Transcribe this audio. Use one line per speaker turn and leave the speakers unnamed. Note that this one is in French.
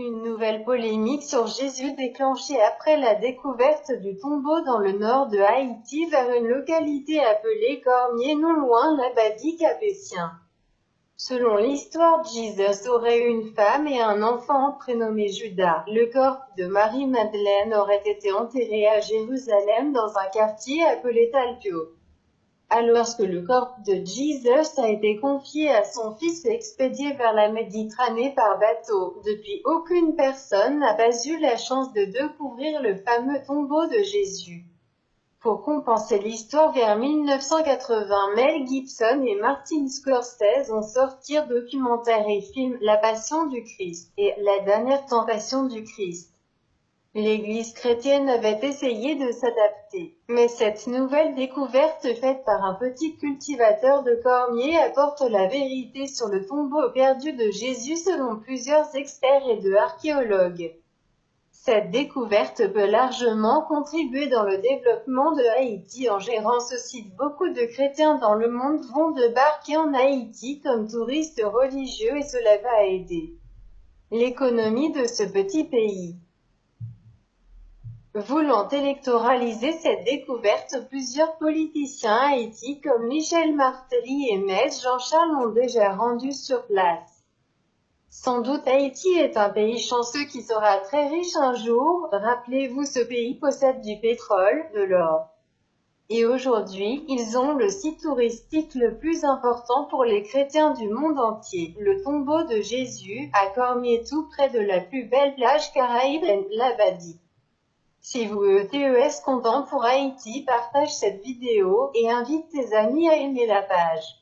Une nouvelle polémique sur Jésus déclenchée après la découverte du tombeau dans le nord de Haïti vers une localité appelée Cormier non loin l'Abadie capétien. Selon l'histoire, Jésus aurait eu une femme et un enfant prénommé Judas. Le corps de Marie-Madeleine aurait été enterré à Jérusalem dans un quartier appelé Talpio. Alors que le corps de Jesus a été confié à son fils et expédié vers la Méditerranée par bateau, depuis aucune personne n'a pas eu la chance de découvrir le fameux tombeau de Jésus. Pour compenser l'histoire, vers 1980, Mel Gibson et Martin Scorsese ont sorti documentaire et film La Passion du Christ et La Dernière Tentation du Christ. L'Église chrétienne avait essayé de s'adapter, mais cette nouvelle découverte faite par un petit cultivateur de Cormier apporte la vérité sur le tombeau perdu de Jésus selon plusieurs experts et archéologues. Cette découverte peut largement contribuer dans le développement de Haïti en gérant ce site. Beaucoup de chrétiens dans le monde vont débarquer en Haïti comme touristes religieux et cela va aider l'économie de ce petit pays. Voulant électoraliser cette découverte, plusieurs politiciens à Haïti comme Michel Martelly et Maître Jean-Charles ont déjà rendu sur place. Sans doute Haïti est un pays chanceux qui sera très riche un jour. Rappelez-vous, ce pays possède du pétrole, de l'or. Et aujourd'hui, ils ont le site touristique le plus important pour les chrétiens du monde entier, le tombeau de Jésus, à Cormier tout près de la plus belle plage caraïbe, l'Abadie. Si vous êtes content pour Haïti, partage cette vidéo et invite tes amis à aimer la page.